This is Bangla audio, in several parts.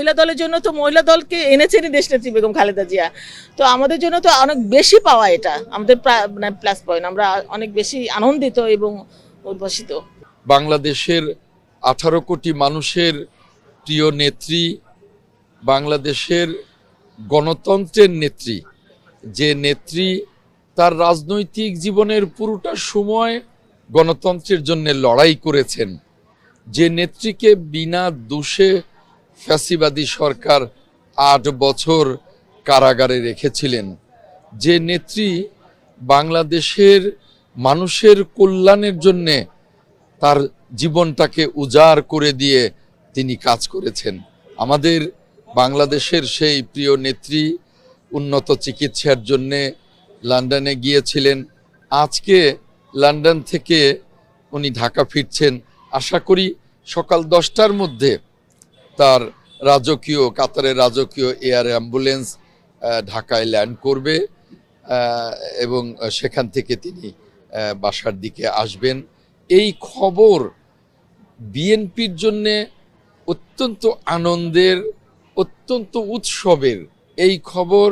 মহিলা দলের জন্য তো মহিলা দলকে এনেছেনই দেশনেত্রী বেগম খালেদা জিয়া। তো আমাদের জন্য তো অনেক বেশি পাওয়া, এটা আমাদের মানে প্লাস পয়েন্ট, আমরা অনেক বেশি আনন্দিত এবং উদ্ভাসিত। বাংলাদেশের 18 কোটি মানুষের প্রিয় নেত্রী, বাংলাদেশের গণতন্ত্রের নেত্রী, যে নেত্রী তার রাজনৈতিক জীবনের পুরোটা সময় গণতন্ত্রের জন্য লড়াই করেছেন, যে নেত্রীকে বিনা দোষে ফ্যাসিবাদী সরকার 8 বছর কারাগারে রেখেছিলেন, যে নেত্রী বাংলাদেশের মানুষের কল্যাণের জন্যে তার জীবনটাকে উজাড় করে দিয়ে তিনি কাজ করেছেন। আমাদের বাংলাদেশের সেই প্রিয় নেত্রী উন্নত চিকিৎসার জন্যে লন্ডনে গিয়েছিলেন। আজকে লন্ডন থেকে উনি ঢাকা ফিরছেন। আশা করি সকাল 10টার মধ্যে তার কাতারের রাজকীয় এয়ার অ্যাম্বুলেন্স ঢাকায় ল্যান্ড করবে এবং সেখান থেকে তিনি বাসার দিকে আসবেন। এই খবর বিএনপির জন্যে অত্যন্ত আনন্দের, অত্যন্ত উৎসবের। এই খবর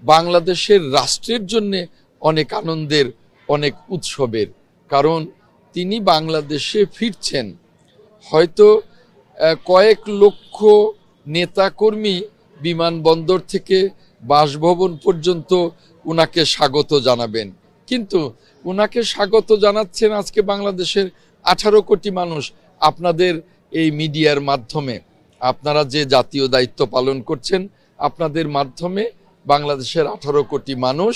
বাংলাদেশের রাষ্ট্রের জন্যে অনেক আনন্দের, অনেক উৎসবের, কারণ তিনি বাংলাদেশে ফিরছেন। হয়তো কয়েক লক্ষ নেতাকর্মী বিমানবন্দর থেকে বাসভবন পর্যন্ত উনাকে স্বাগত জানাবেন, কিন্তু উনাকে স্বাগত জানাচ্ছেন আজকে বাংলাদেশের 18 কোটি মানুষ। আপনাদের এই মিডিয়ার মাধ্যমে আপনারা যে জাতীয় দায়িত্ব পালন করছেন, আপনাদের মাধ্যমে বাংলাদেশের 18 কোটি মানুষ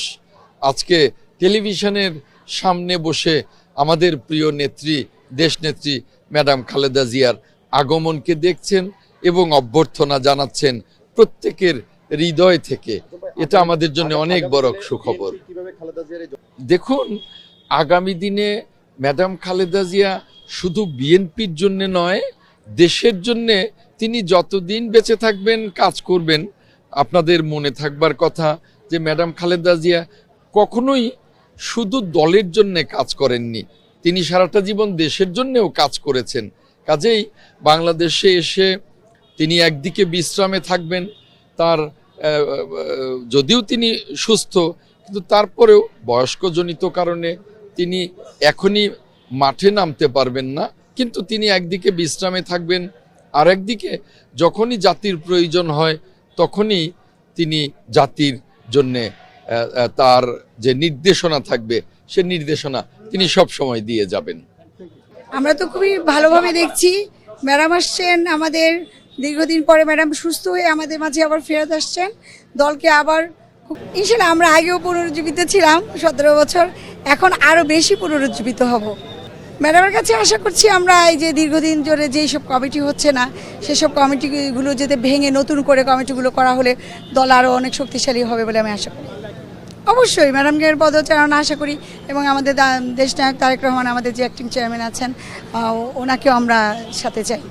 আজকে টেলিভিশনের সামনে বসে আমাদের প্রিয় নেত্রী, দেশনেত্রী ম্যাডাম খালেদা জিয়ার আগমনকে দেখছেন এবং অভ্যর্থনা জানাচ্ছেন প্রত্যেকের হৃদয় থেকে। এটা আমাদের জন্য অনেক বড় সুখবর। দেখুন, আগামী দিনে ম্যাডাম খালেদা জিয়া শুধু বিএনপির জন্য নয়, দেশের জন্যে তিনি যতদিন বেঁচে থাকবেন কাজ করবেন। আপনাদের মনে থাকবার কথা যে ম্যাডাম খালেদা জিয়া কখনোই শুধু দলের জন্য কাজ করেননি, তিনি সারাটা জীবন দেশের জন্যও কাজ করেছেন। কাজেই বাংলাদেশে এসে তিনি একদিকে বিশ্রামে থাকবেন, তার যদিও তিনি সুস্থ, কিন্তু তারপরেও বয়স্কজনিত কারণে তিনি এখনই মাঠে নামতে পারবেন না, কিন্তু তিনি একদিকে বিশ্রামে থাকবেন, আর একদিকে যখনই জাতির প্রয়োজন হয় তখনই তিনি জাতির জন্যে তার যে নির্দেশনা থাকবে সে নির্দেশনা তিনি সব সময় দিয়ে যাবেন। আমরা তো খুবই ভালোভাবে দেখছি, ম্যাডাম আসছেন, আমাদের দীর্ঘদিন পরে ম্যাডাম সুস্থ হয়ে আমাদের মাঝে আবার ফেরত আসছেন, দলকে আবার ইনশাল্লাহ আমরা আগেও পুনরুজ্জীবিত ছিলাম 17 বছর, এখন আরও বেশি পুনরুজ্জীবিত হব। ম্যাডামের কাছে আশা করছি আমরা এই যে দীর্ঘদিন ধরে যেই সব কমিটি হচ্ছে না, সেসব কমিটিগুলো যাতে ভেঙে নতুন করে কমিটিগুলো করা হলে দল আরও অনেক শক্তিশালী হবে বলে আমি আশা করি। অবশ্যই ম্যাডামকে পদচারণা আশা করি, এবং আমাদের দেশনায়ক তারেক রহমান আমাদের যে অ্যাক্টিং চেয়ারম্যান আছেন, ওনাকেও আমরা সাথে চাই।